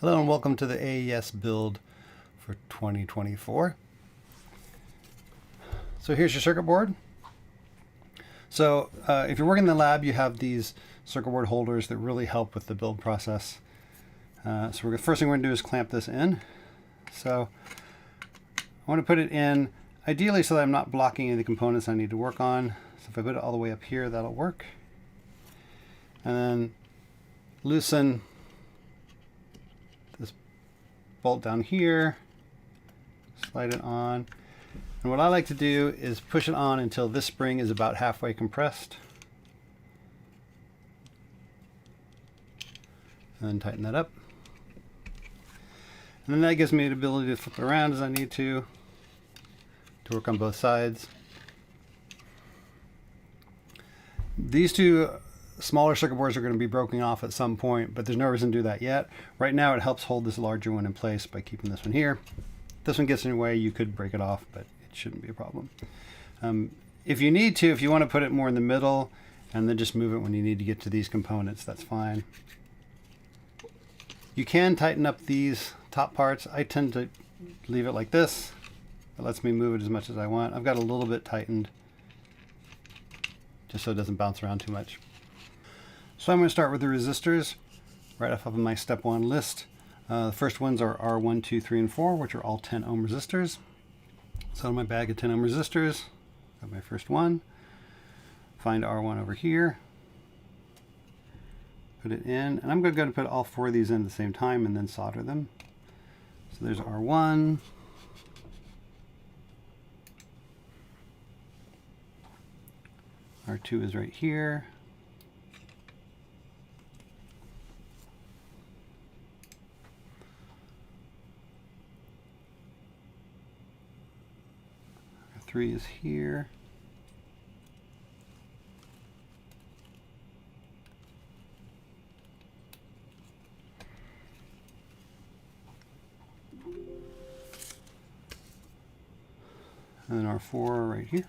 Hello and welcome to the AES build for 2024. So here's your circuit board. So if you're working in the lab, you have these circuit board holders that really help with the build process. So first thing we're going to do is clamp this in. So I want to put it in ideally so that I'm not blocking any of the components I need to work on. So if I put it all the way up here, that'll work. And then loosen this bolt down here, slide it on. And what I like to do is push it on until this spring is about halfway compressed. And then tighten that up. And then that gives me the ability to flip it around as I need to work on both sides. These two smaller circuit boards are going to be broken off at some point, but there's no reason to do that yet. Right now it helps hold this larger one in place by keeping this one here. If this one gets in your way, you could break it off, but it shouldn't be a problem. If you need to, if you want to put it more in the middle and then just move it when you need to get to these components, that's fine. You can tighten up these top parts. I tend to leave it like this. It lets me move it as much as I want. I've got a little bit tightened just so it doesn't bounce around too much. So I'm going to start with the resistors right off of my step one list. The first ones are R1, 2, 3, and 4, which are all 10 ohm resistors. So in my bag of 10 ohm resistors, got my first one. Find R1 over here. Put it in, and I'm going to put all four of these in at the same time and then solder them. So there's R1. R2 is right here. R3 is here. And then R4 right here.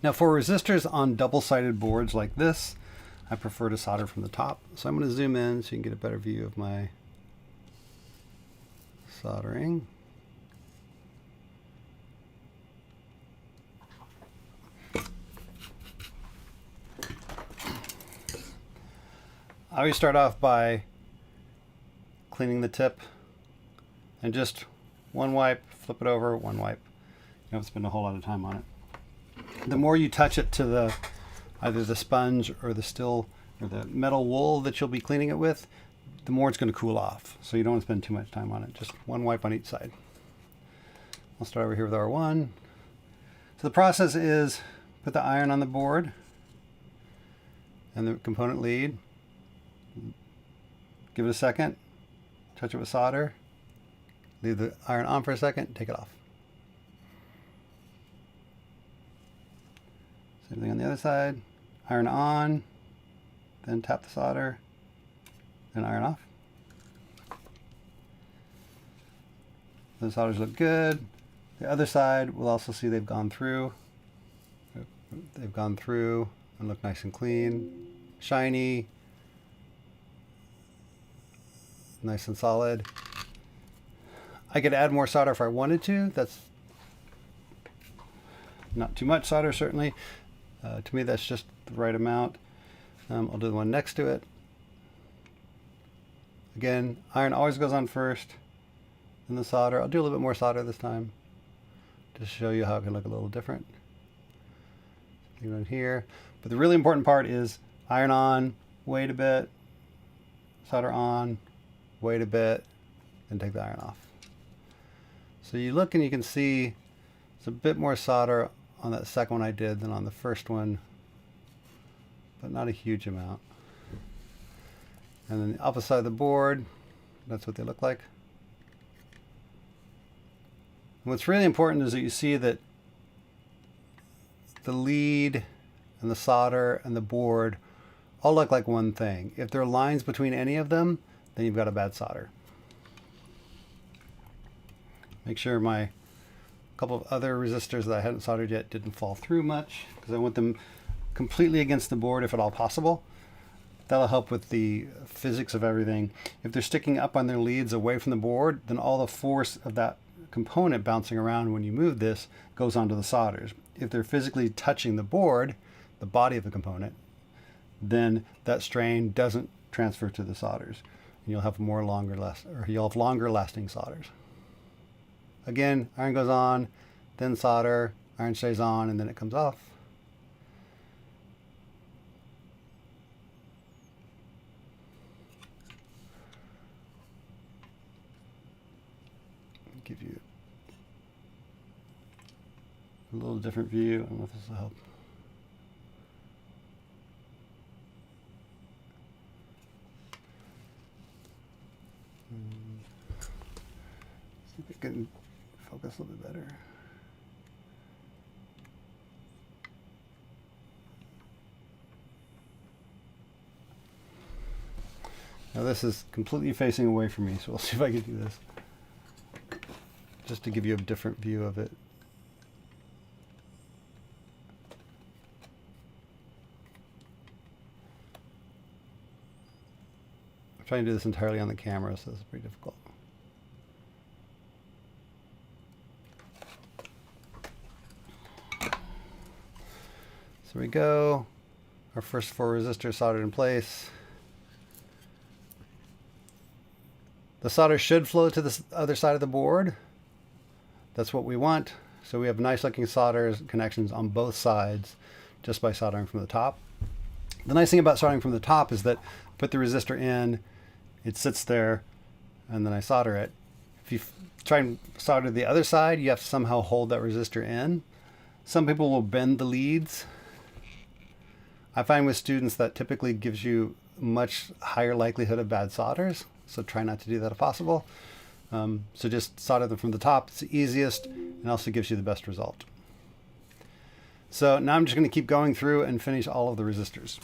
Now for resistors on double-sided boards like this, I prefer to solder from the top. So I'm going to zoom in so you can get a better view of my soldering. I always start off by cleaning the tip and just one wipe, flip it over, one wipe. You don't have to spend a whole lot of time on it. The more you touch it to either the sponge or the metal wool that you'll be cleaning it with, the more it's going to cool off. So you don't want to spend too much time on it. Just one wipe on each side. I'll start over here with R1. So the process is put the iron on the board and the component lead. Give it a second. Touch it with solder. Leave the iron on for a second. Take it off. Same thing on the other side. Iron on. Then tap the solder. Then iron off. The solders look good. The other side, we'll also see they've gone through. They've gone through and look nice and clean, shiny, nice and solid. I could add more solder if I wanted to. That's not too much solder, certainly. To me, that's just the right amount. I'll do the one next to it. Again, iron always goes on first, then the solder. I'll do a little bit more solder this time, just to show you how it can look a little different. Leave it here. But the really important part is iron on, wait a bit, solder on, wait a bit, then take the iron off. So you look and you can see it's a bit more solder on that second one I did than on the first one, but not a huge amount. And then the opposite side of the board, that's what they look like. And what's really important is that you see that the lead and the solder and the board all look like one thing. If there are lines between any of them, then you've got a bad solder. Make sure my couple of other resistors that I hadn't soldered yet didn't fall through much, because I want them completely against the board if at all possible. That'll help with the physics of everything. If they're sticking up on their leads away from the board, then all the force of that component bouncing around when you move this goes onto the solders. If they're physically touching the board, the body of the component, then that strain doesn't transfer to the solders. You'll have longer lasting solders. Again, iron goes on, then solder, iron stays on, and then it comes off. Give you a little different view. I don't know if this will help. See if it can focus a little bit better. Now this is completely facing away from me, so we'll see if I can do this. Just to give you a different view of it. I'm trying to do this entirely on the camera, so it's pretty difficult. So we go. Our first 4 resistors soldered in place. The solder should flow to the other side of the board. That's what we want. So we have nice looking solder connections on both sides just by soldering from the top. The nice thing about soldering from the top is that I put the resistor in, it sits there, and then I solder it. If you try and solder the other side, you have to somehow hold that resistor in. Some people will bend the leads. I find with students that typically gives you much higher likelihood of bad solders, so try not to do that if possible. So just solder them from the top. It's the easiest and also gives you the best result. So now I'm just going to keep going through and finish all of the resistors.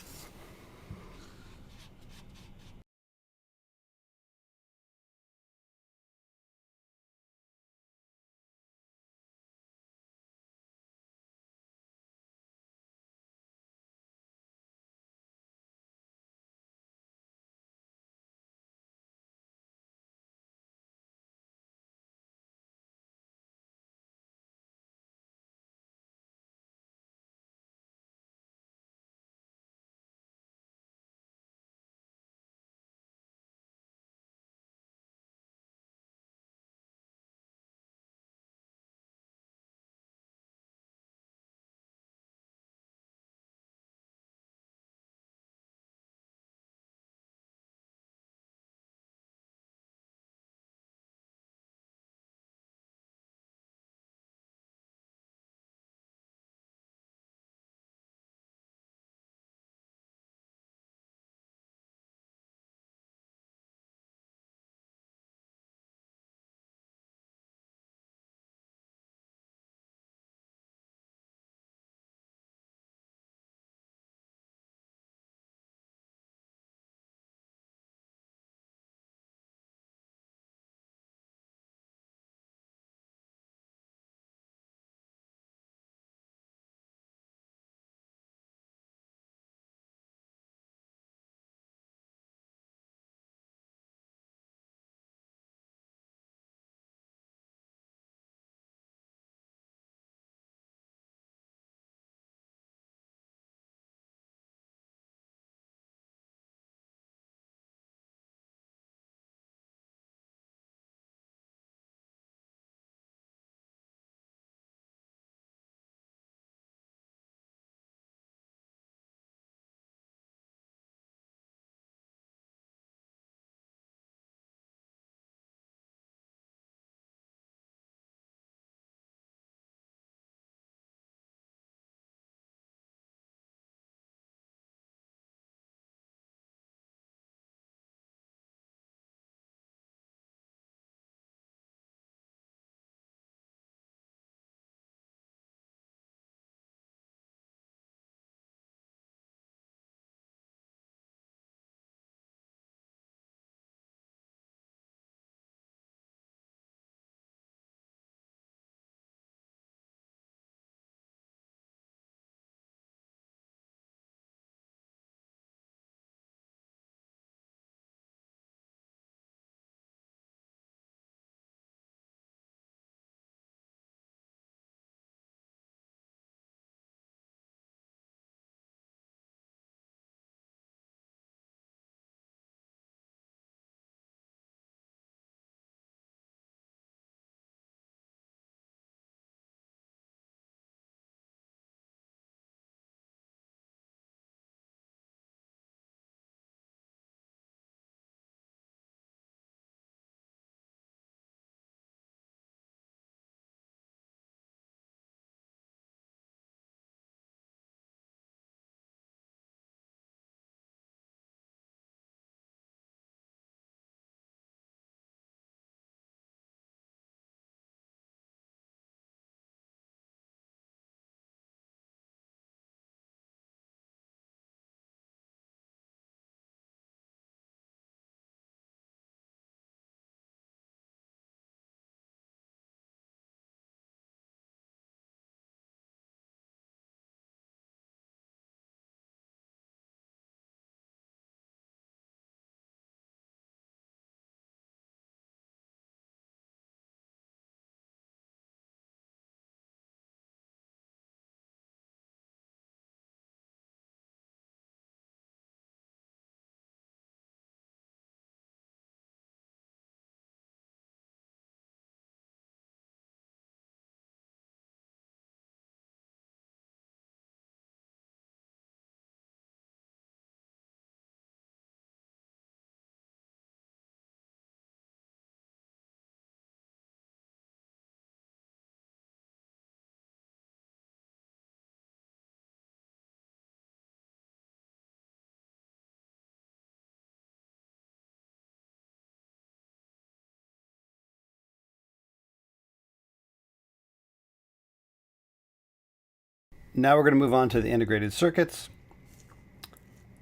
Now we're going to move on to the integrated circuits.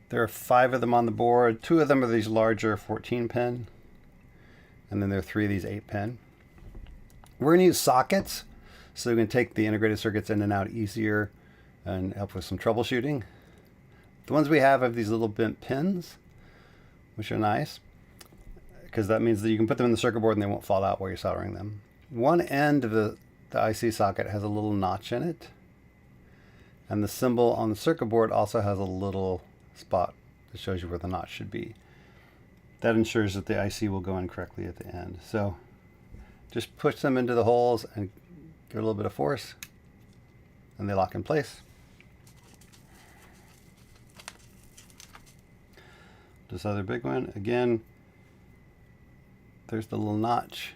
There are 5 of them on the board. 2 of them are these larger 14-pin, and then there are 3 of these 8-pin. We're going to use sockets, so we can take the integrated circuits in and out easier and help with some troubleshooting. The ones we have these little bent pins, which are nice, because that means that you can put them in the circuit board and they won't fall out while you're soldering them. One end of the IC socket has a little notch in it, and the symbol on the circuit board also has a little spot that shows you where the notch should be. That ensures that the IC will go in correctly at the end. So just push them into the holes and give it a little bit of force, and they lock in place. This other big one, again, there's the little notch.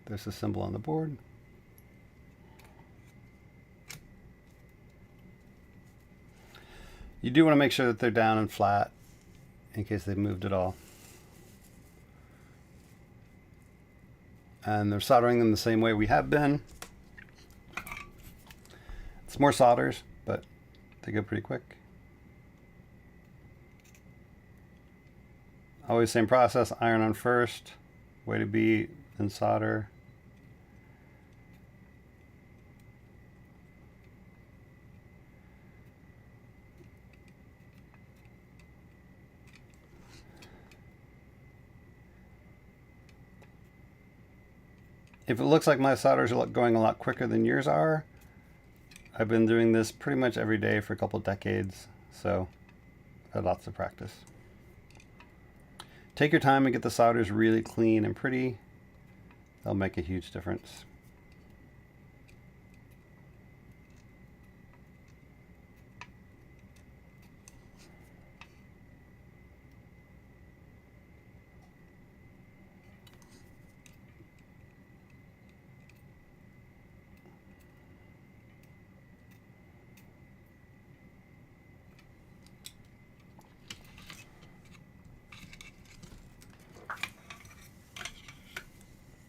There's the symbol on the board. You do want to make sure that they're down and flat in case they've moved at all. And they're soldering them the same way we have been. It's more solders, but they go pretty quick. Always same process, iron on first, way to be, then solder. If it looks like my solders are going a lot quicker than yours are, I've been doing this pretty much every day for a couple decades, so I've had lots of practice. Take your time and get the solders really clean and pretty. They'll make a huge difference.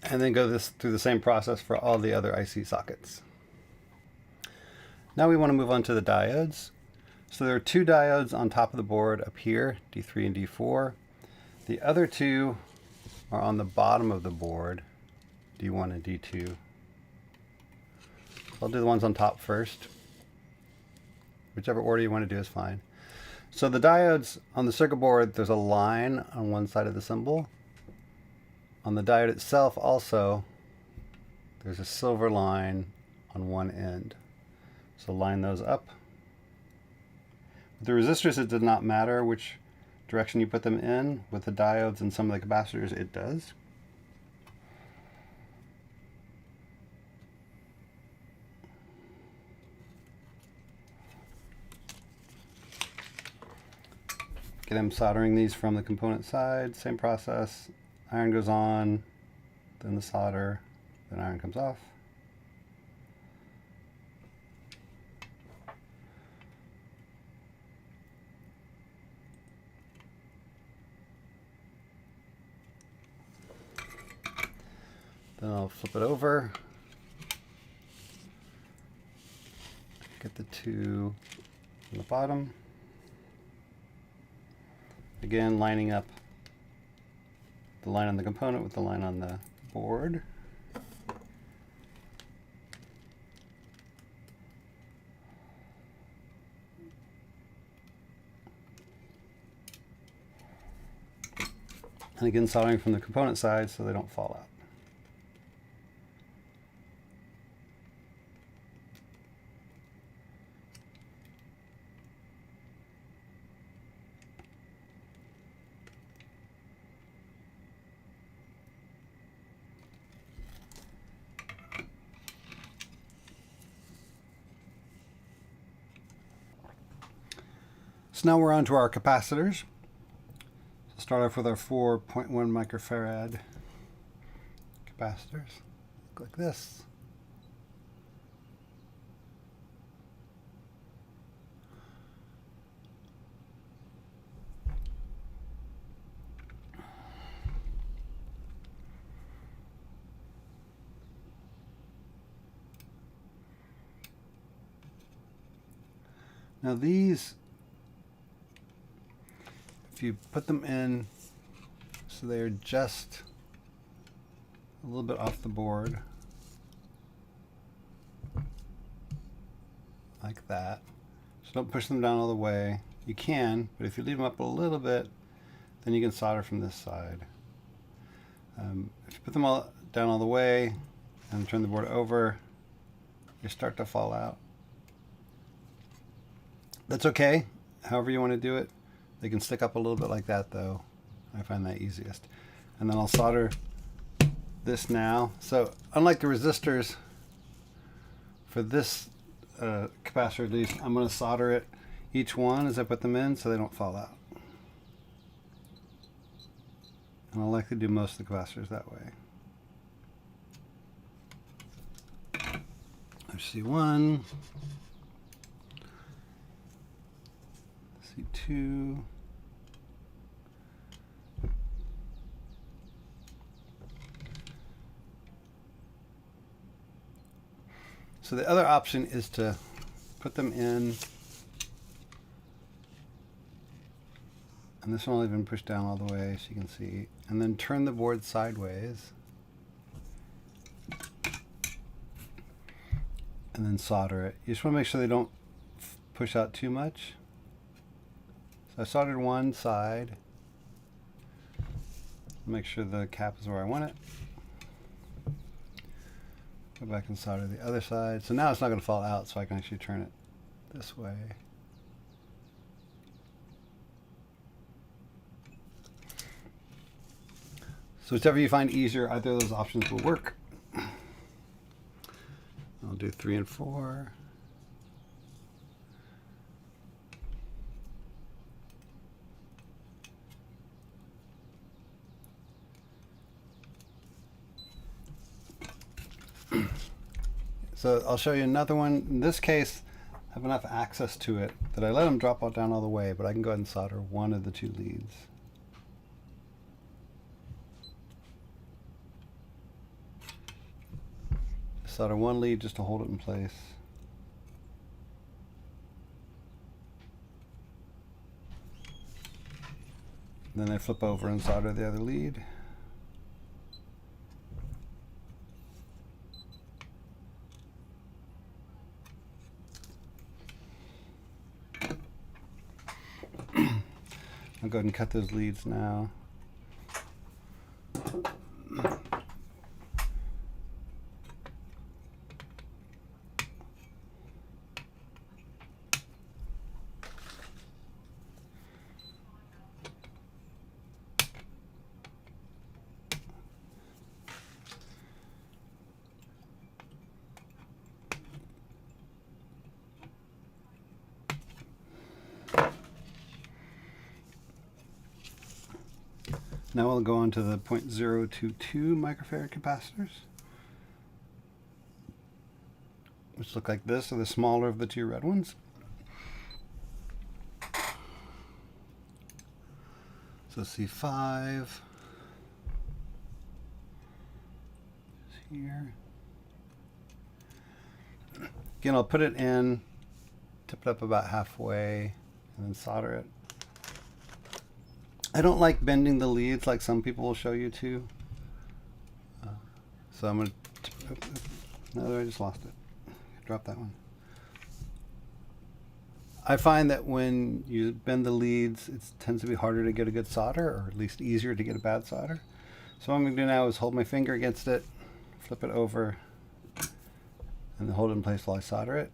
And then go through the same process for all the other IC sockets. Now we want to move on to the diodes. So there are 2 diodes on top of the board up here, D3 and D4. The other 2 are on the bottom of the board, D1 and D2. I'll do the ones on top first. Whichever order you want to do is fine. So the diodes on the circuit board, there's a line on one side of the symbol. On the diode itself also, there's a silver line on one end. So line those up. With the resistors, it does not matter which direction you put them in. With the diodes and some of the capacitors, it does. Again, I'm soldering these from the component side, same process. Iron goes on, then the solder, then iron comes off. Then I'll flip it over, get the 2 on the bottom. Again, lining up the line on the component with the line on the board. And again, soldering from the component side so they don't fall out. So now we're on to our capacitors. So start off with our 4.1 microfarad capacitors. Look like this. Now these, if you put them in so they're just a little bit off the board, like that. So don't push them down all the way. You can, but if you leave them up a little bit, then you can solder from this side. If you put them all down all the way and turn the board over, they start to fall out. That's okay, however you want to do it. They can stick up a little bit like that though. I find that easiest. And then I'll solder this now. So unlike the resistors, for this capacitor at least, I'm going to solder it each one as I put them in so they don't fall out. And I like to do most of the capacitors that way. There's C1, C2, so the other option is to put them in, and this one will even push down all the way so you can see, and then turn the board sideways, and then solder it. You just want to make sure they don't push out too much. So I soldered one side. Make sure the cap is where I want it. Go back and solder the other side. So now it's not going to fall out, so I can actually turn it this way. So whichever you find easier, either of those options will work. I'll do 3 and 4. So I'll show you another one. In this case, I have enough access to it that I let them drop all down all the way, but I can go ahead and solder one of the two leads. Solder one lead just to hold it in place. Then I flip over and solder the other lead. I'll go ahead and cut those leads now. Now we'll go on to the 0.022 microfarad capacitors, which look like this, are the smaller of the two red ones. So C5 is here. Again, I'll put it in, tip it up about halfway, and then solder it. I don't like bending the leads like some people will show you to. So I'm going to, no, I just lost it. Drop that one. I find that when you bend the leads, it tends to be harder to get a good solder, or at least easier to get a bad solder. So what I'm going to do now is hold my finger against it, flip it over, and then hold it in place while I solder it.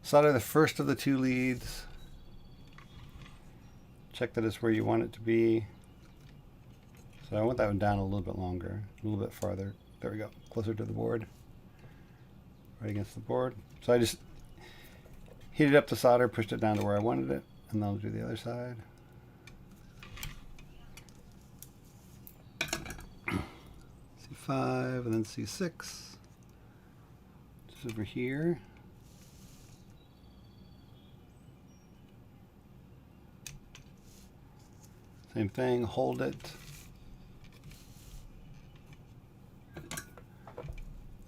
Solder the first of the two leads. Check that it's where you want it to be. So I want that one down a little bit longer, a little bit farther. There we go, closer to the board, right against the board. So I just heated up the solder, pushed it down to where I wanted it, and then I'll do the other side. C5 and then C6, just over here. Same thing, hold it,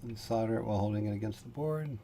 and solder it while holding it against the board.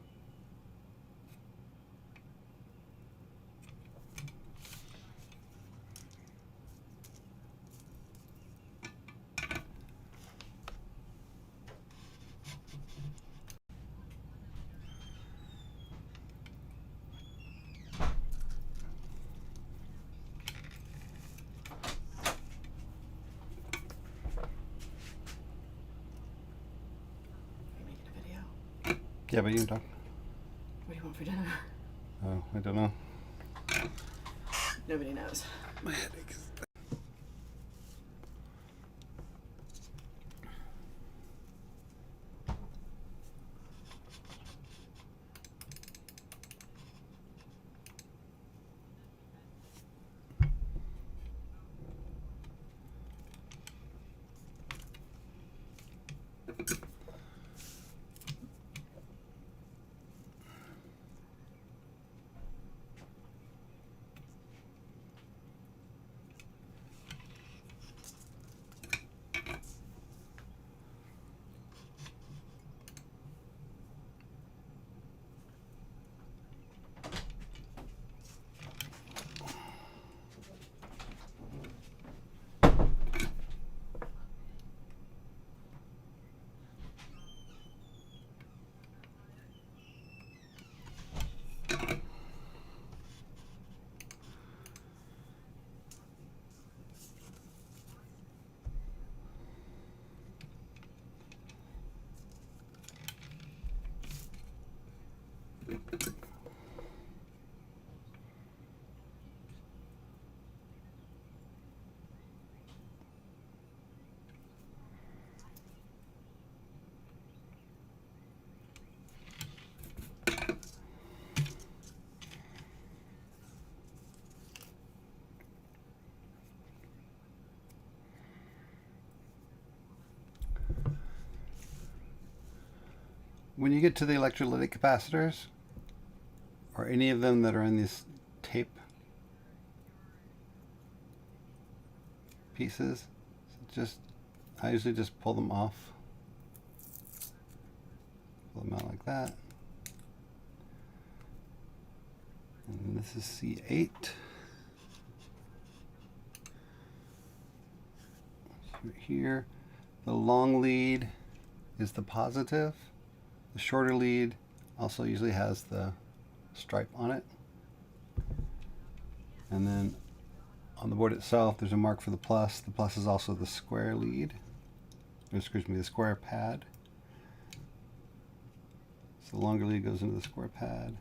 Yeah, but you can talk. What do you want for dinner? Oh, I don't know. Nobody knows. My headache is... When you get to the electrolytic capacitors, or any of them that are in these tape pieces, I usually just pull them off. Pull them out like that. And this is C8. Right here, the long lead is the positive. The shorter lead also usually has the stripe on it. And then on the board itself, there's a mark for the plus. The plus is also the square lead. Excuse me, the square pad. So the longer lead goes into the square pad.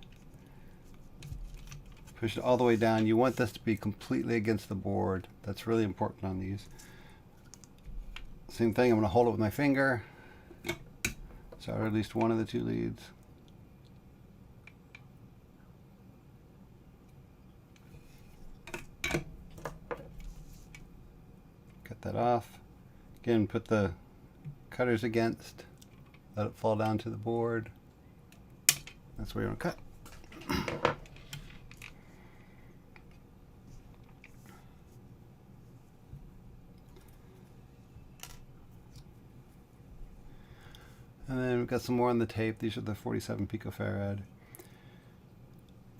Push it all the way down. You want this to be completely against the board. That's really important on these. Same thing, I'm going to hold it with my finger. Solder at least one of the two leads. Cut that off. Again, put the cutters against. Let it fall down to the board. That's where you want to cut. And then we've got some more on the tape. These are the 47 picofarad.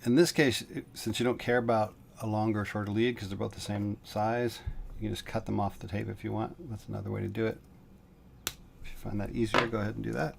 In this case, since you don't care about a longer or shorter lead because they're both the same size, you can just cut them off the tape if you want. That's another way to do it. If you find that easier, go ahead and do that.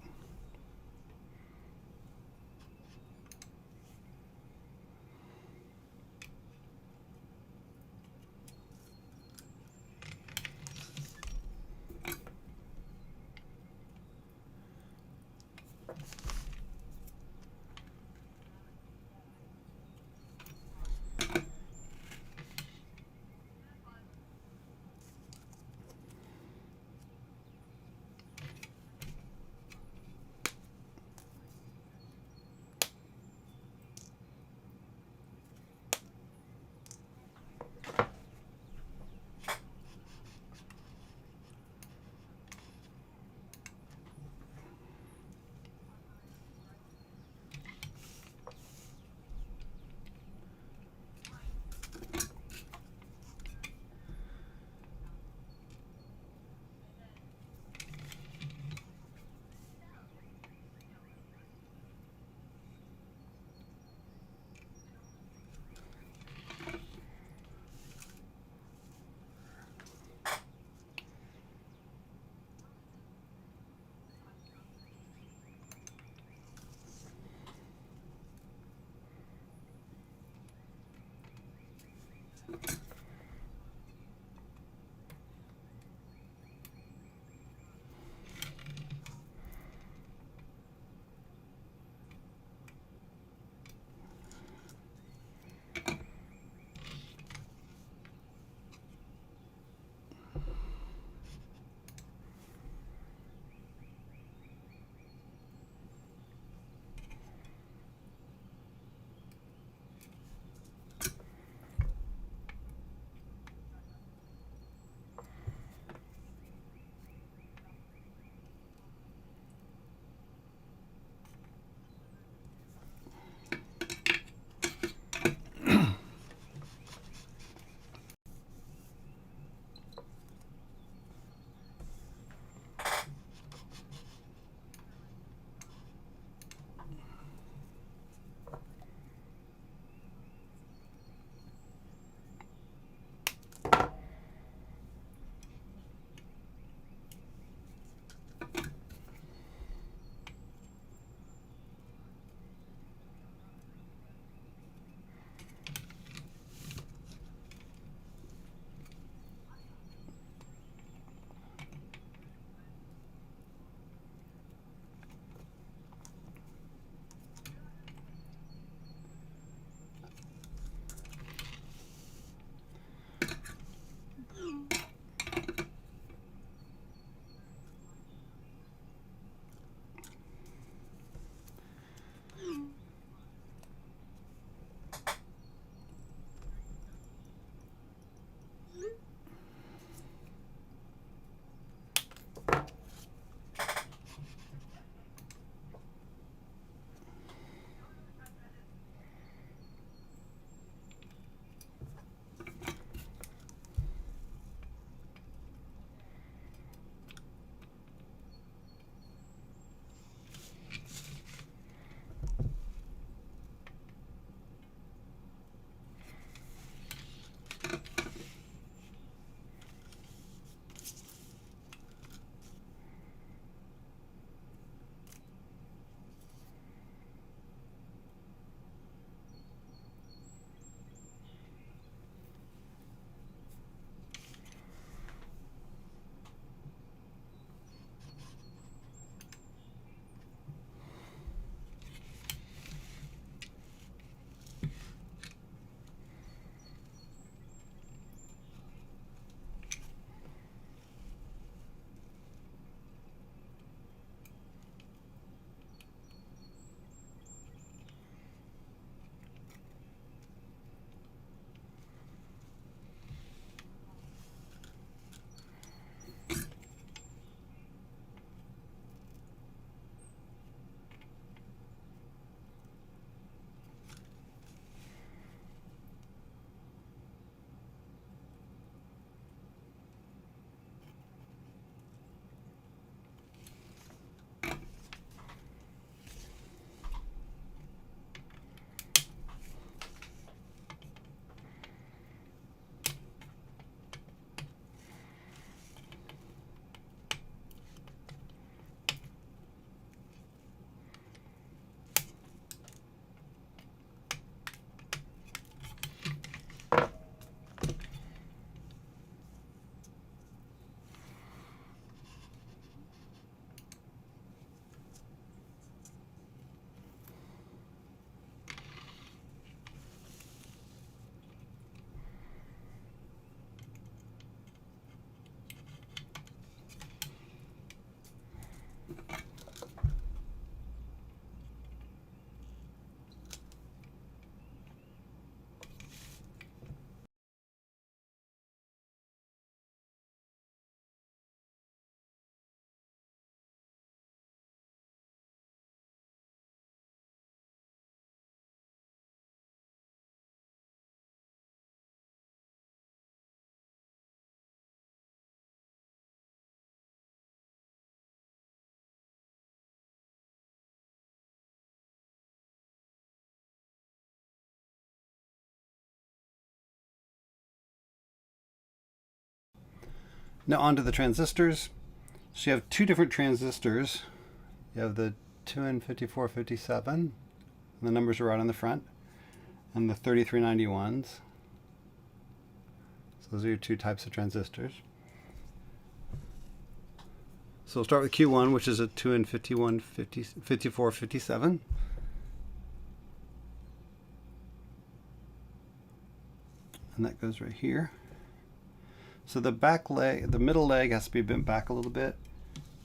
Now onto the transistors. So you have two different transistors. You have the 2N5457, and the numbers are right on the front, and the 3391s. So those are your two types of transistors. So we'll start with Q1, which is a 2N5457. And that goes right here. So the back leg, the middle leg has to be bent back a little bit.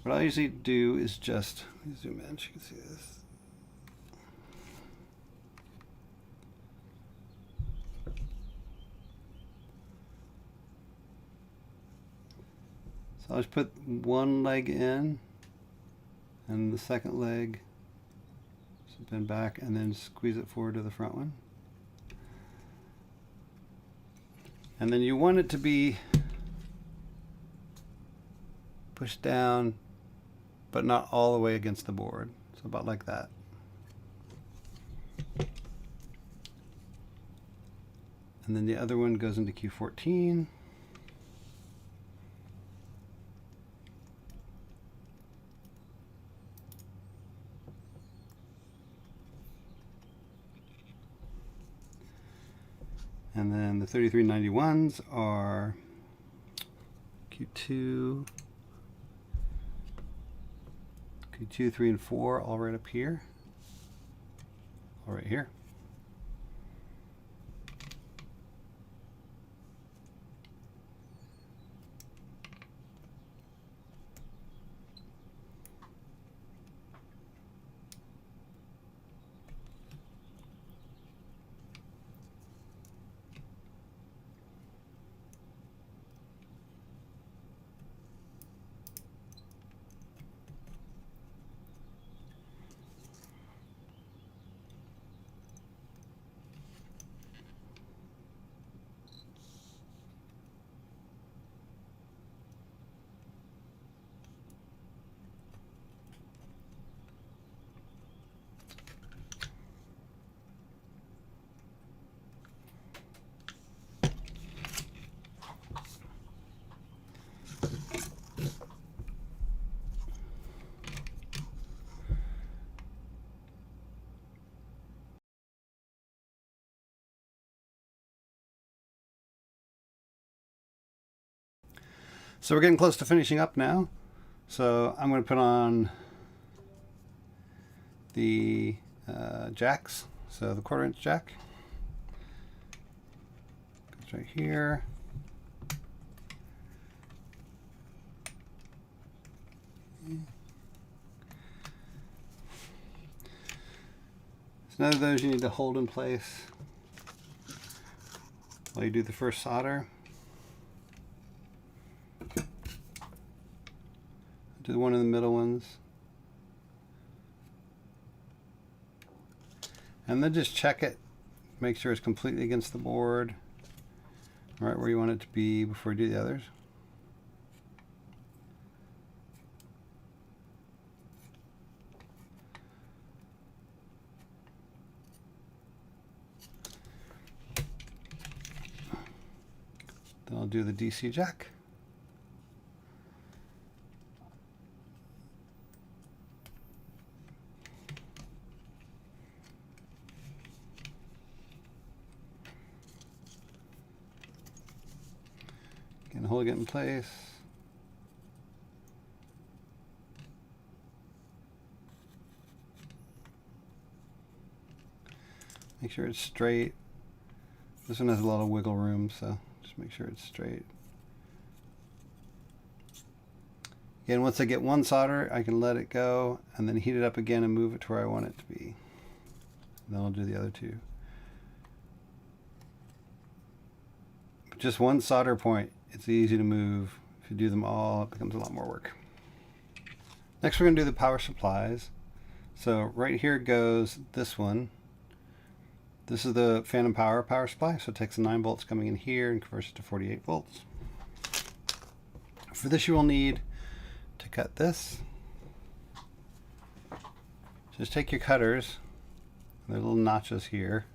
What I usually do is just, let me zoom in so you can see this. So I'll just put one leg in and the second leg, so bend back and then squeeze it forward to the front one. And then you want it to be pushed down, but not all the way against the board. So about like that. And then the other one goes into Q14. And then the 3391s are Q2, 3, and 4, all right up here, all right here. So we're getting close to finishing up now. So I'm going to put on the jacks. So the 1/4" jack goes right here. So none of those you need to hold in place while you do the first solder. Do one of the middle ones. And then just check it. Make sure it's completely against the board, right where you want it to be before you do the others. Then I'll do the DC jack. Again, hold it in place. Make sure it's straight. This one has a lot of wiggle room, so just make sure it's straight. Again, once I get one solder, I can let it go and then heat it up again and move it to where I want it to be. Then I'll do the other two. Just one solder point, it's easy to move. If you do them all, it becomes a lot more work. Next, we're going to do the power supplies. So right here goes this one. This is the phantom power supply. So it takes the 9 volts coming in here and converts it to 48 volts. For this, you will need to cut this. Just take your cutters. There are little notches here.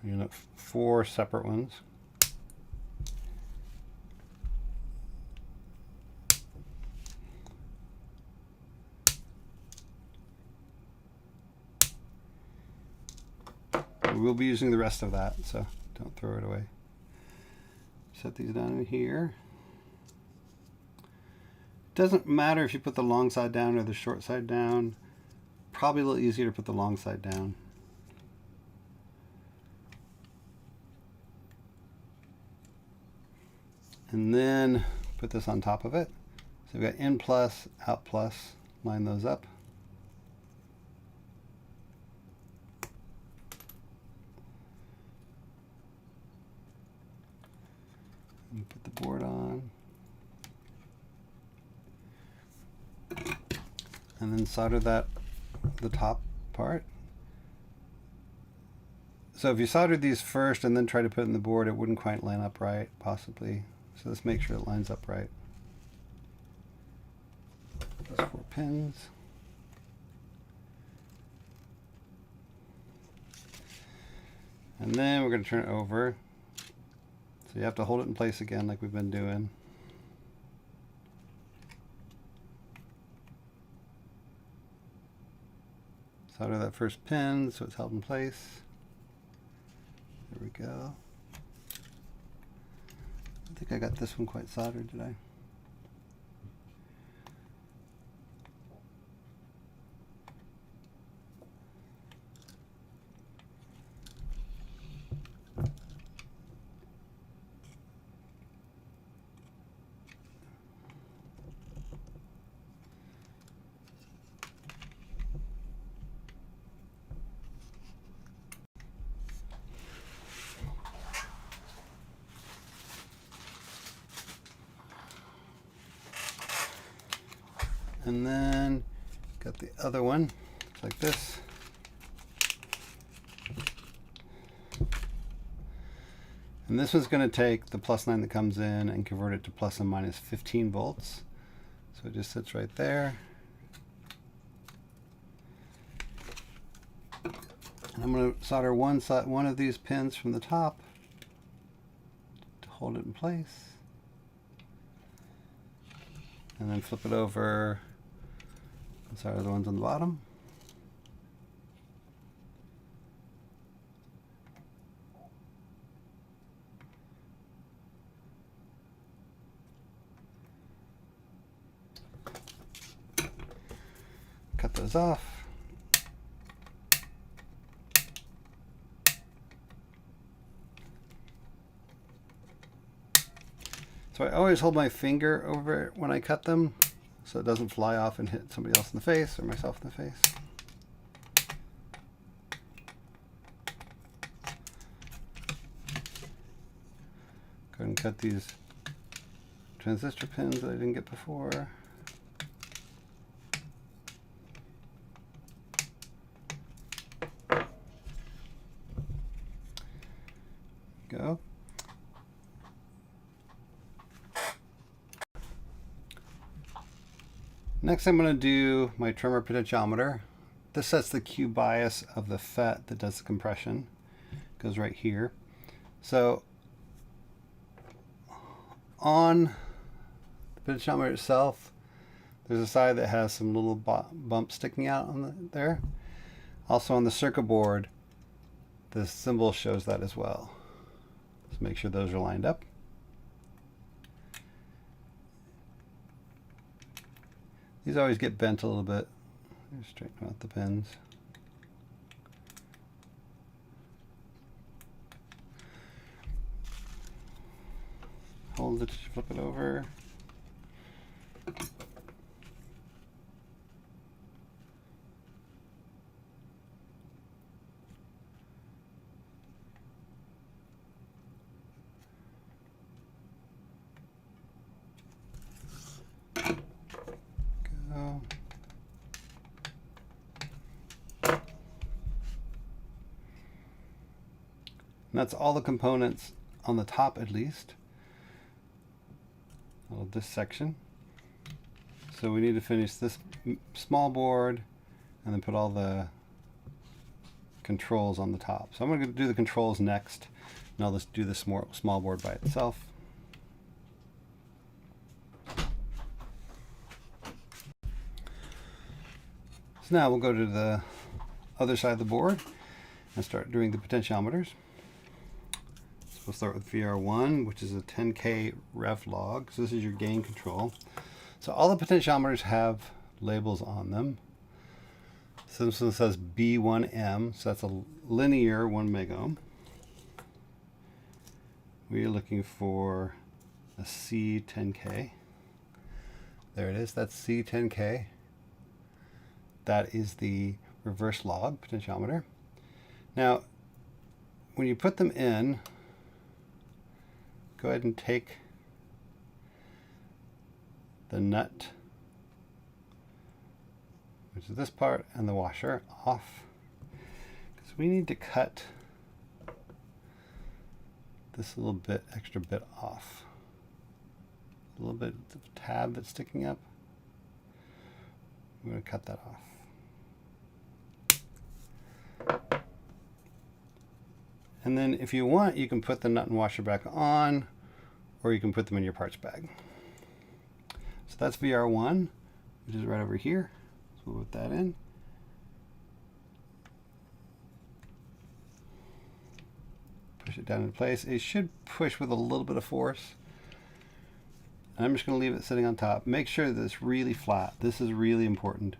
You're going to 4 separate ones. we'll be using the rest of that, so don't throw it away. Set these down in here. Doesn't matter if you put the long side down or the short side down. Probably a little easier to put the long side down. And then put this on top of it. So we've got in plus, out plus, line those up. And put the board on. And then solder that, the top part. So if you soldered these first and then try to put it in the board, it wouldn't quite line up right, possibly. So let's make sure it lines up right. Those 4 pins. And then we're going to turn it over. So you have to hold it in place again like we've been doing. Solder that first pin so it's held in place. There we go. I think I got this one quite soldered, did I? And then got the other one, looks like this. And this one's going to take the +9 that comes in and convert it to plus and minus 15 volts. So it just sits right there. And I'm going to solder one of these pins from the top to hold it in place. And then flip it over and solder the ones on the bottom. Cut those off. So I always hold my finger over it when I cut them so it doesn't fly off and hit somebody else in the face or myself in the face. Go ahead and cut these transistor pins that I didn't get before. Go. Next I'm going to do my tremor potentiometer. This sets the Q bias of the FET that does the compression. It goes right here. So on the potentiometer itself, there's a side that has some little bumps sticking out on there. Also on the circuit board, the symbol shows that as well. So make sure those are lined up. These always get bent a little bit. Just straighten out the pins. Hold it, flip it over. Go. And that's all the components on the top, at least, of this section. So we need to finish this small board and then put all the controls on the top. So I'm going to do the controls next, and I'll just do this small board by itself. So now we'll go to the other side of the board, and start doing the potentiometers. So we'll start with VR1, which is a 10K rev log. So this is your gain control. So all the potentiometers have labels on them. So this one says B1M, so that's a linear 1 megohm. We're looking for a C10K. There it is, that's C10K. That is the reverse log potentiometer. Now, when you put them in, go ahead and take the nut, which is this part, and the washer off, because we need to cut this little bit, extra bit off. A little bit of tab that's sticking up. I'm going to cut that off. And then if you want, you can put the nut and washer back on, or you can put them in your parts bag. So that's VR1, which is right over here. So we'll put that in. Push it down into place. It should push with a little bit of force. And I'm just going to leave it sitting on top. Make sure that it's really flat. This is really important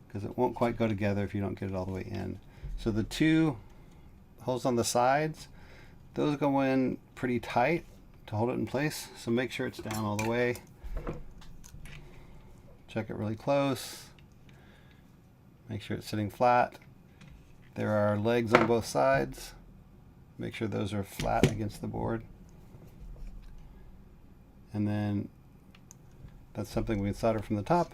because it won't quite go together if you don't get it all the way in. So the two holes on the sides, those go in pretty tight to hold it in place. So make sure it's down all the way. Check it really close. Make sure it's sitting flat. There are legs on both sides. Make sure those are flat against the board. And then that's something we can solder from the top.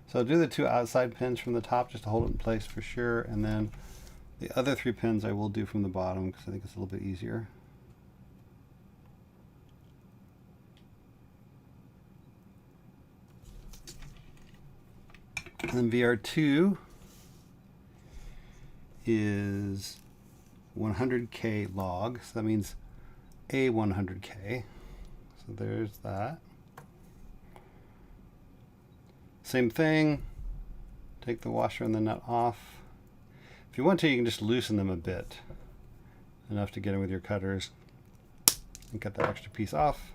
So I'll do the two outside pins from the top just to hold it in place for sure. And then the other 3 pins I will do from the bottom because I think it's a little bit easier. And then VR2 is 100K log, so that means a 100K. So there's that. Same thing, take the washer and the nut off. If you want to, you can just loosen them a bit, enough to get in with your cutters and cut that extra piece off.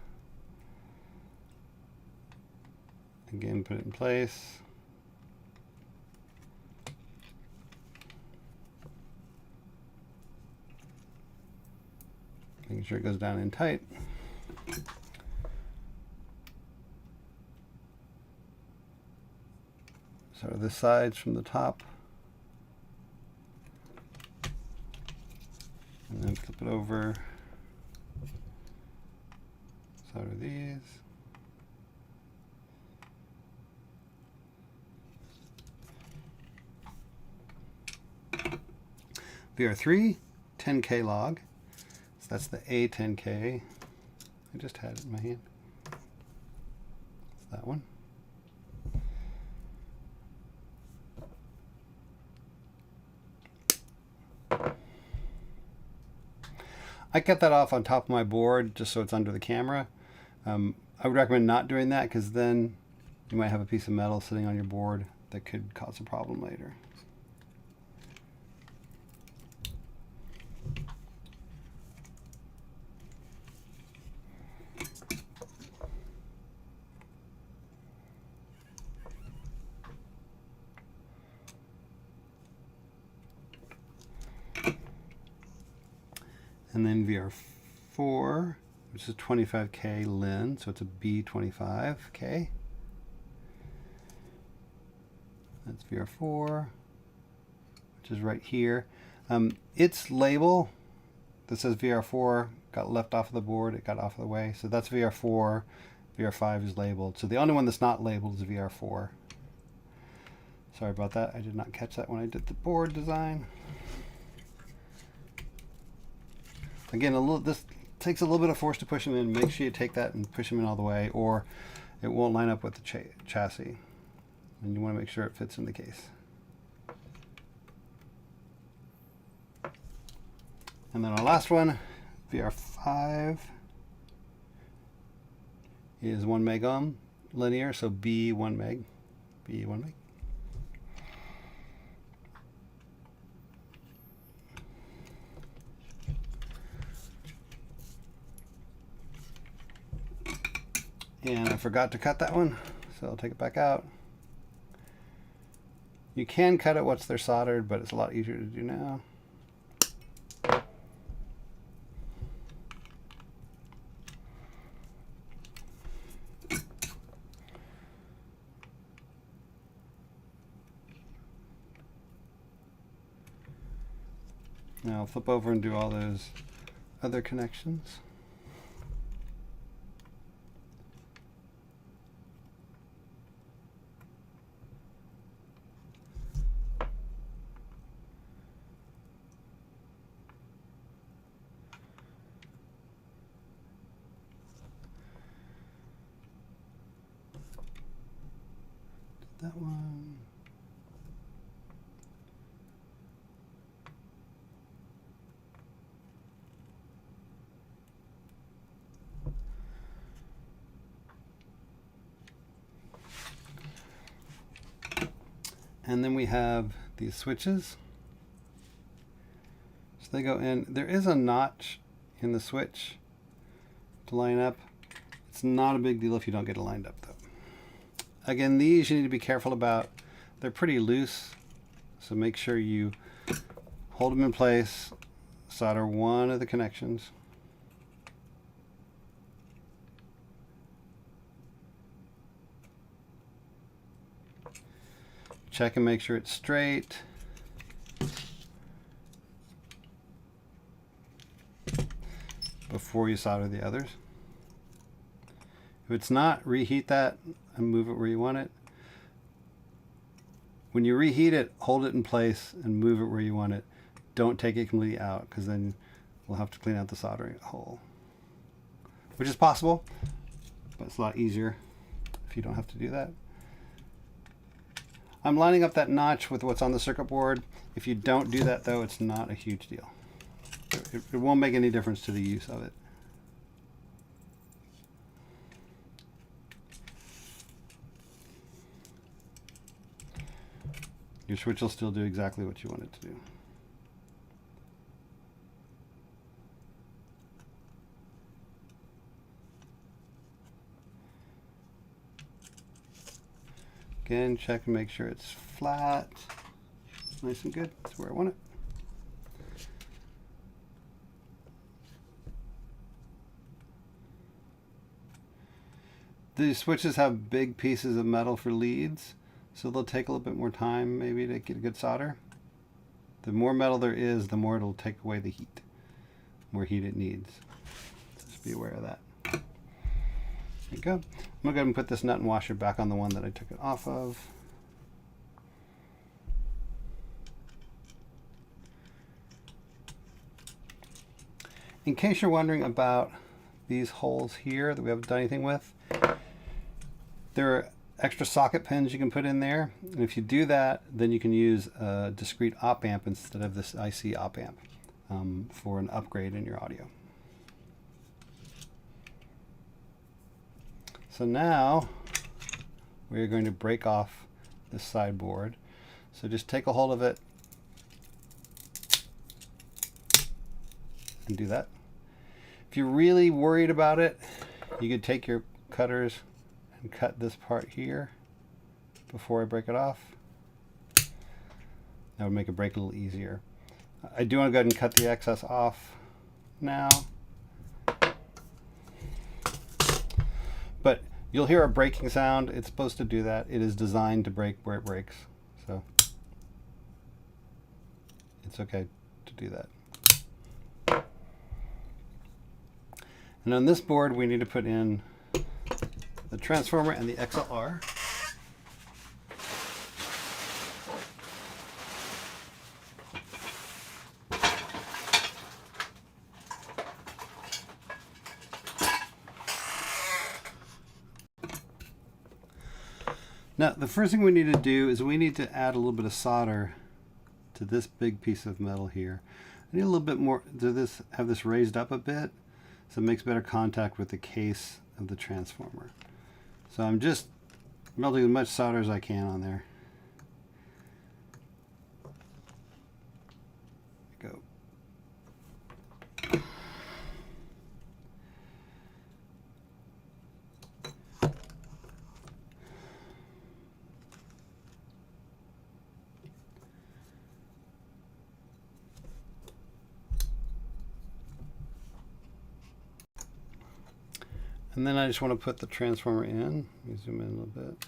Again, put it in place. Making sure it goes down in tight. So the sides from the top. And then flip it over. Solder these. VR3, 10K log. So that's the A10K. I just had it in my hand. It's that one. I cut that off on top of my board just so it's under the camera. I would recommend not doing that because then you might have a piece of metal sitting on your board that could cause a problem later. And then VR4, which is 25K lin, so it's a B25K. That's VR4, which is right here. Its label that says VR4 got left off of the board, it got off of the way. So that's VR4, VR5 is labeled. So the only one that's not labeled is VR4. Sorry about that, I did not catch that when I did the board design. Again, this takes a little bit of force to push them in. Make sure you take that and push them in all the way, or it won't line up with the chassis. And you want to make sure it fits in the case. And then our last one, VR5. is 1 meg ohm linear, so B 1 meg. B 1 meg. And I forgot to cut that one, so I'll take it back out. You can cut it once they're soldered, but it's a lot easier to do now. Now I'll flip over and do all those other connections. That one. And then we have these switches. So they go in. There is a notch in the switch to line up. It's not a big deal if you don't get it lined up though. Again, these you need to be careful about. They're pretty loose, so make sure you hold them in place, solder one of the connections. Check and make sure it's straight. Before you solder the others. If it's not, reheat that and move it where you want it. When you reheat it, hold it in place and move it where you want it. Don't take it completely out, because then we'll have to clean out the soldering hole. Which is possible, but it's a lot easier if you don't have to do that. I'm lining up that notch with what's on the circuit board. If you don't do that though, it's not a huge deal. It won't make any difference to the use of it. Your switch will still do exactly what you want it to do. Again, check and make sure it's flat. Nice and good. That's where I want it. These switches have big pieces of metal for leads, so they'll take a little bit more time maybe to get a good solder. The more metal there is, the more it'll take away the heat. The more heat it needs. Just be aware of that. There you go. I'm going to go ahead and put this nut and washer back on the one that I took it off of. In case you're wondering about these holes here that we haven't done anything with, there are extra socket pins you can put in there. And if you do that, then you can use a discrete op amp instead of this IC op amp for an upgrade in your audio. So now we're going to break off this sideboard. So just take a hold of it and do that. If you're really worried about it, you could take your cutters and cut this part here before I break it off. That would make it break a little easier. I do want to go ahead and cut the excess off now. But you'll hear a breaking sound. It's supposed to do that. It is designed to break where it breaks. So it's okay to do that. And on this board, we need to put in the transformer and the XLR. Now, the first thing we need to do is we need to add a little bit of solder to this big piece of metal here. I need a little bit more to this, have this raised up a bit so it makes better contact with the case of the transformer. So I'm just melting as much solder as I can on there. Go. And then I just want to put the transformer in. Let me zoom in a little bit.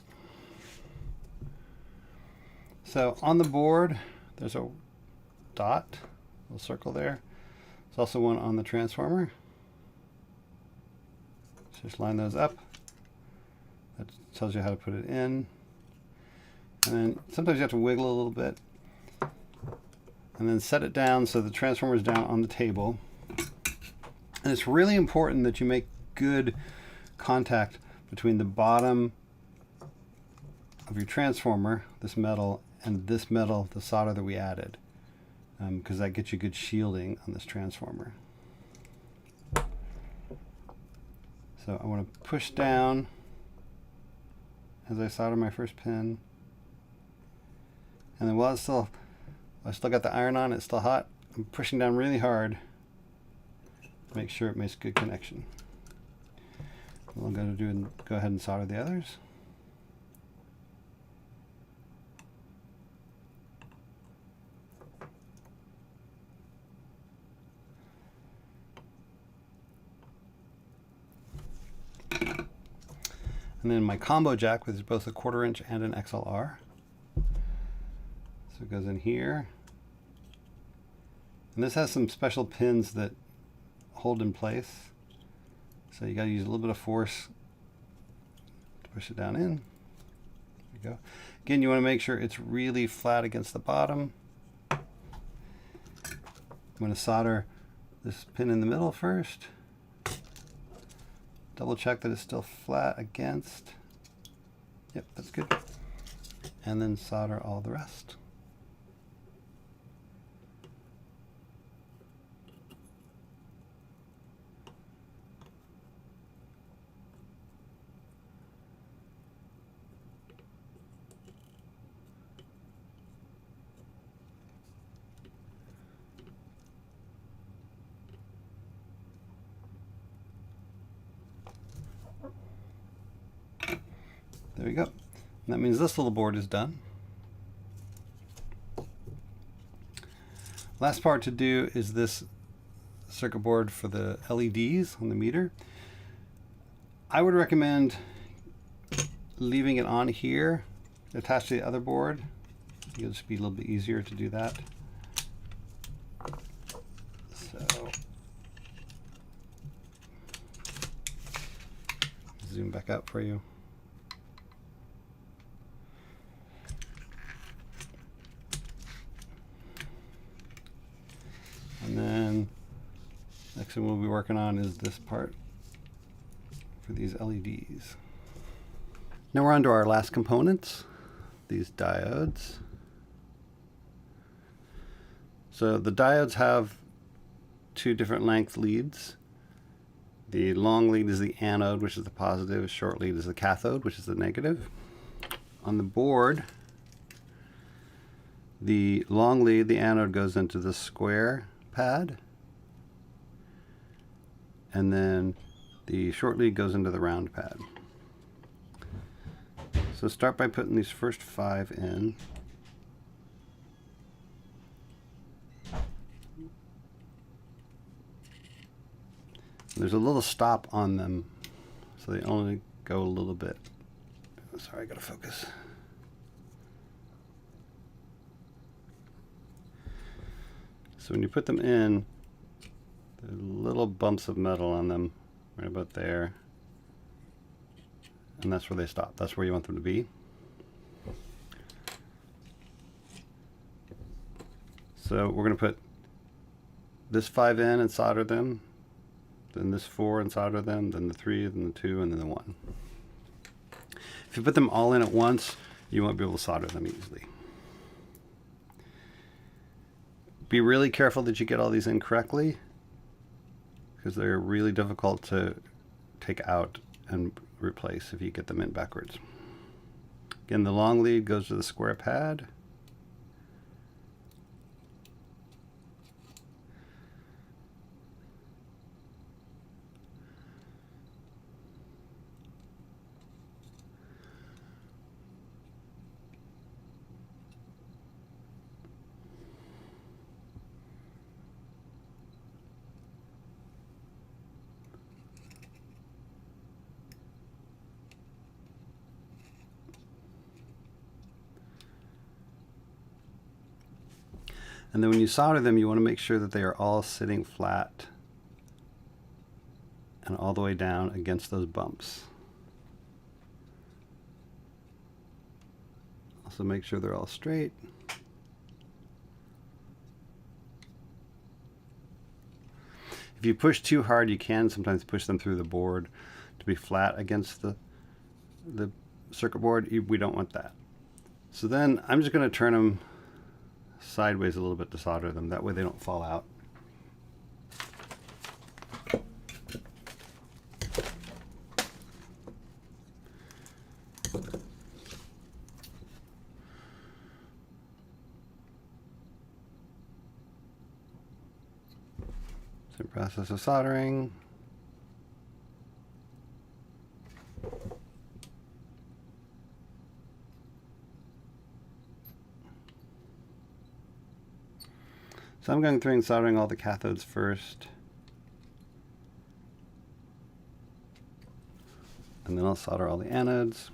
So on the board, there's a dot, a little circle there. There's also one on the transformer. So just line those up. That tells you how to put it in. And then sometimes you have to wiggle a little bit. And then set it down so the transformer is down on the table. And it's really important that you make good contact between the bottom of your transformer, this metal, and this metal, the solder that we added, because that gets you good shielding on this transformer. So I want to push down as I solder my first pin, and then while I still got the iron on, it's still hot, I'm pushing down really hard to make sure it makes good connection. What I'm going to do is go ahead and solder the others. And then my combo jack, which is both a 1/4 inch and an XLR. So it goes in here. And this has some special pins that hold in place. So you got to use a little bit of force to push it down in. There you go. Again, you want to make sure it's really flat against the bottom. I'm going to solder this pin in the middle first. Double check that it's still flat against. Yep, that's good. And then solder all the rest. There we go. And that means this little board is done. Last part to do is this circuit board for the LEDs on the meter. I would recommend leaving it on here, attached to the other board. It'll just be a little bit easier to do that. So, zoom back out for you. And then next thing we'll be working on is this part for these LEDs. Now we're on to our last components, these diodes. So the diodes have two different length leads. The long lead is the anode, which is the positive. Short lead is the cathode, which is the negative. On the board, the long lead, the anode, goes into the square pad, and then the short lead goes into the round pad. So start by putting these first 5 in. There's a little stop on them, so they only go a little bit. Sorry, I gotta focus. So when you put them in, there are little bumps of metal on them, right about there. And that's where they stop. That's where you want them to be. So we're going to put this 5 in and solder them, then this 4 and solder them, then the 3, then the 2, and then the 1. If you put them all in at once, you won't be able to solder them easily. Be really careful that you get all these in correctly, because they're really difficult to take out and replace if you get them in backwards. Again, the long lead goes to the square pad. And then when you solder them, you want to make sure that they are all sitting flat and all the way down against those bumps. Also make sure they're all straight. If you push too hard, you can sometimes push them through the board to be flat against the circuit board. We don't want that. So then I'm just going to turn them sideways a little bit to solder them. That way they don't fall out. Same process of soldering. So I'm going through and soldering all the cathodes first. And then I'll solder all the anodes.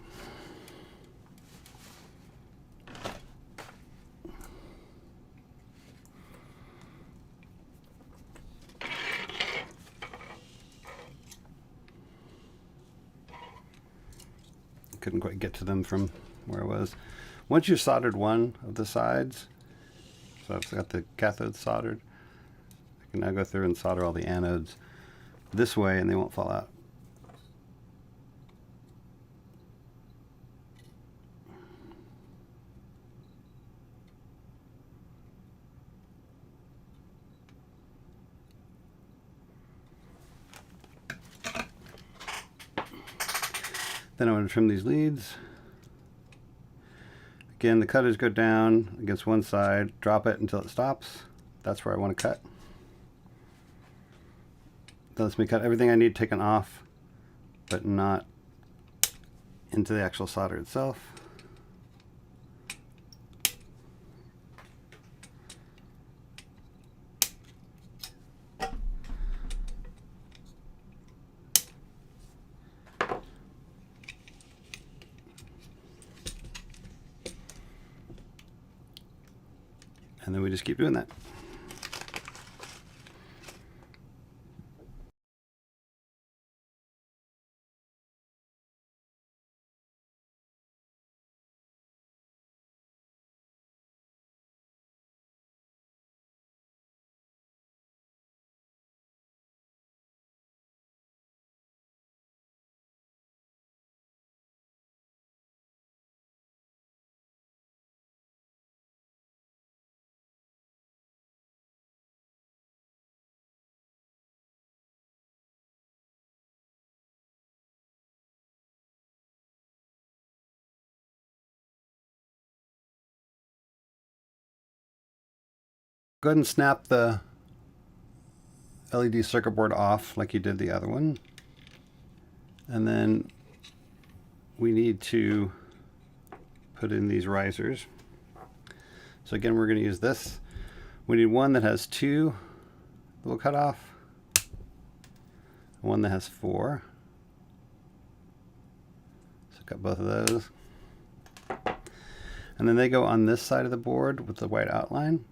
Couldn't quite get to them from where I was. Once you've soldered one of the sides, so I've got the cathodes soldered, I can now go through and solder all the anodes this way and they won't fall out. Then I'm going to trim these leads. Again, the cutters go down against one side, drop it until it stops. That's where I want to cut. That lets me cut everything I need taken off, but not into the actual solder itself. And then we just keep doing that. Go ahead and snap the LED circuit board off like you did the other one. And then we need to put in these risers. So again, we're going to use this. We need one that has 2 that we'll cut off, one that has 4. So cut both of those. And then they go on this side of the board with the white outline.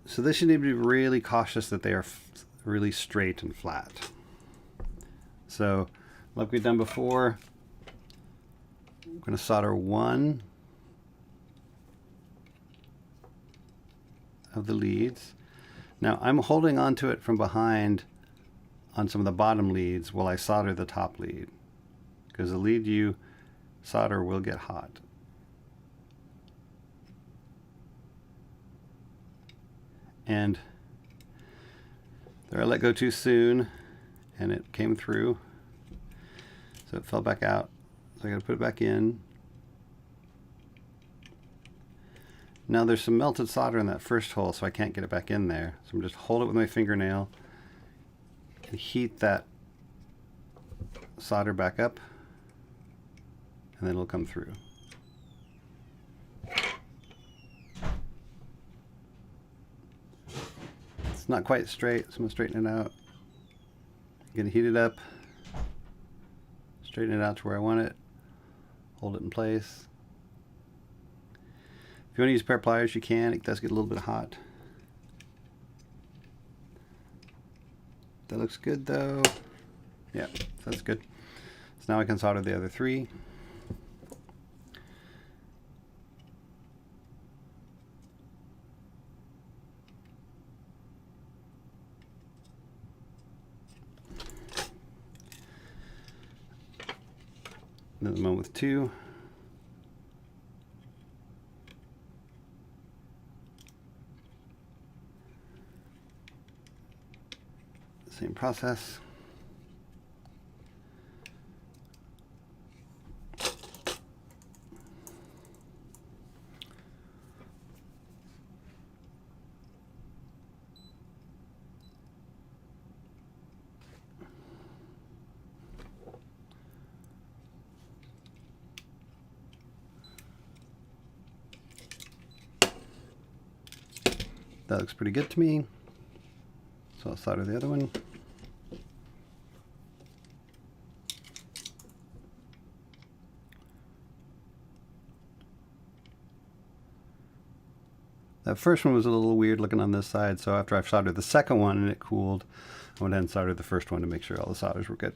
So this you need to be really cautious that they are really straight and flat. So like we've done before, I'm going to solder one of the leads. Now I'm holding onto it from behind on some of the bottom leads while I solder the top lead, because the lead you solder will get hot. And there I let go too soon, and it came through. So it fell back out. So I got to put it back in. Now there's some melted solder in that first hole, so I can't get it back in there. So I'm just hold it with my fingernail and heat that solder back up, and then it'll come through. It's not quite straight, so I'm gonna straighten it out. I'm gonna heat it up, straighten it out to where I want it, hold it in place. If you want to use a pair of pliers, you can. It does get a little bit hot. That looks good though. Yeah, that's good. So now I can solder the other three. Then one with two. Same process. That looks pretty good to me. So I'll solder the other one. That first one was a little weird looking on this side, so after I've soldered the second one and it cooled, I went ahead and soldered the first one to make sure all the solders were good.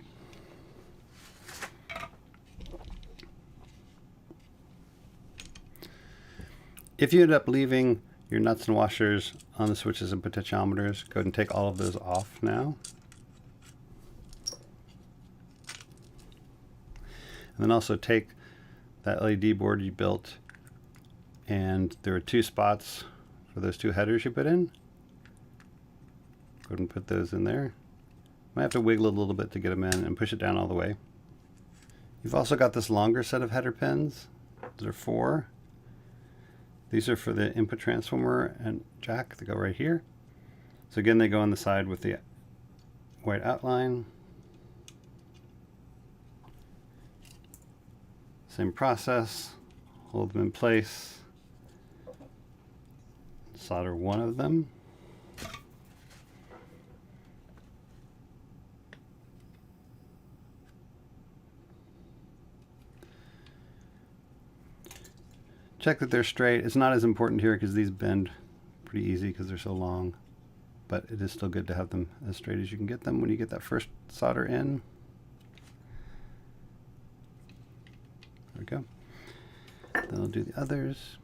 If you end up leaving your nuts and washers on the switches and potentiometers, go ahead and take all of those off now. And then also take that LED board you built, and there are two spots for those two headers you put in. Go ahead and put those in there. Might have to wiggle it a little bit to get them in and push it down all the way. You've also got this longer set of header pins. There are 4. These are for the input transformer and jack. They go right here. So again, they go on the side with the white outline. Same process. Hold them in place. Solder one of them. Check that they're straight. It's not as important here because these bend pretty easy because they're so long, but it is still good to have them as straight as you can get them when you get that first solder in. There we go. Then I'll do the others.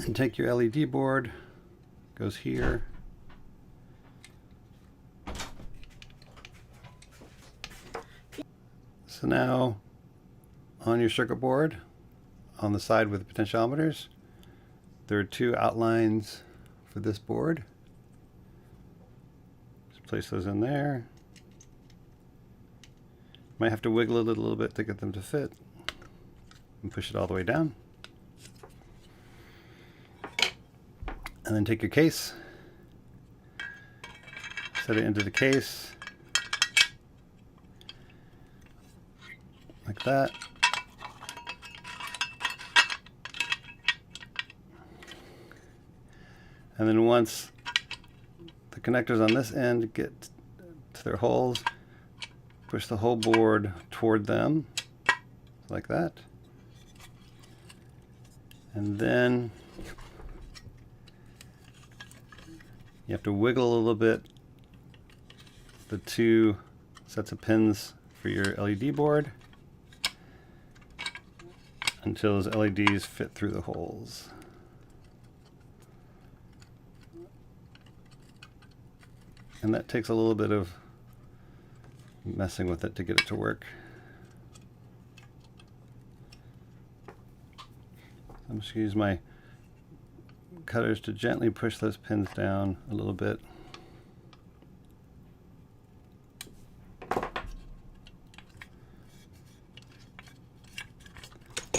And take your LED board, goes here. So now on your circuit board, on the side with the potentiometers, there are 2 outlines for this board. Just place those in there. Might have to wiggle it a little bit to get them to fit, and push it all the way down. And then take your case, set it into the case, like that. And then once the connectors on this end get to their holes, push the whole board toward them, like that. And then you have to wiggle a little bit the 2 sets of pins for your LED board until those LEDs fit through the holes. And that takes a little bit of messing with it to get it to work. I'm just going to use my cutters to gently push those pins down a little bit.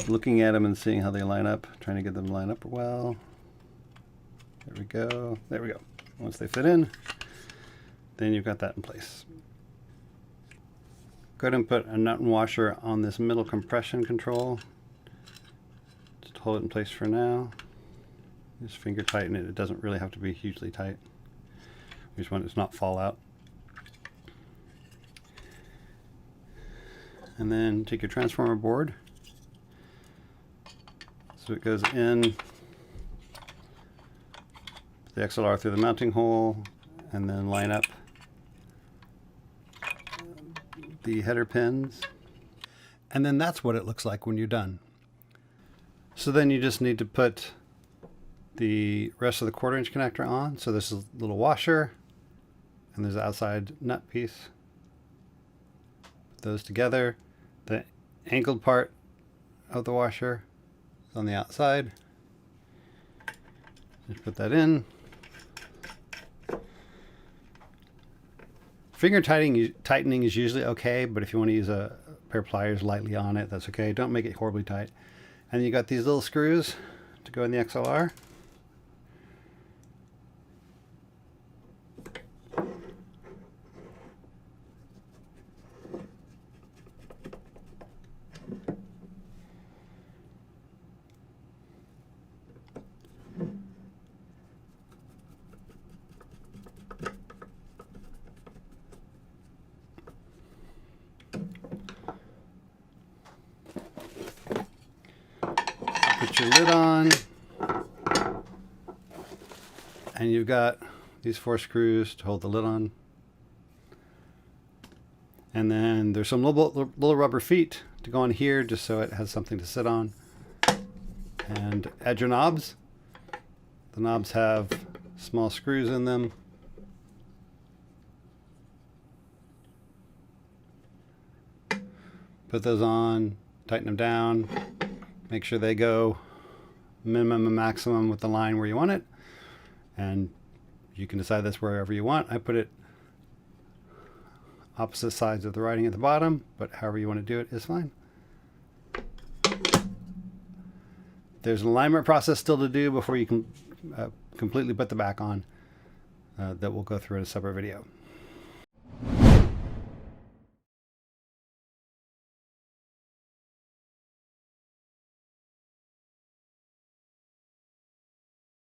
Looking at them and seeing how they line up, trying to get them to line up well. There we go. There we go. Once they fit in, then you've got that in place. Go ahead and put a nut and washer on this middle compression control. Just hold it in place for now. Just finger tighten it. It doesn't really have to be hugely tight. We just want it to not fall out. And then take your transformer board. So it goes in the XLR through the mounting hole, and then line up the header pins. And then that's what it looks like when you're done. So then you just need to put the rest of the 1/4 inch connector on. So this is a little washer, and there's the outside nut piece. Put those together. The angled part of the washer is on the outside. Just put that in. Finger tightening is usually okay, but if you want to use a pair of pliers lightly on it, that's okay. Don't make it horribly tight. And you got these little screws to go in the XLR. Put your lid on, and you've got these 4 screws to hold the lid on. And then there's some little rubber feet to go on here just so it has something to sit on. And add your knobs. The knobs have small screws in them. Put those on, tighten them down. Make sure they go minimum and maximum with the line where you want it. And you can decide this wherever you want. I put it opposite sides of the writing at the bottom, but however you want to do it is fine. There's an alignment process still to do before you can completely put the back on that we'll go through in a separate video.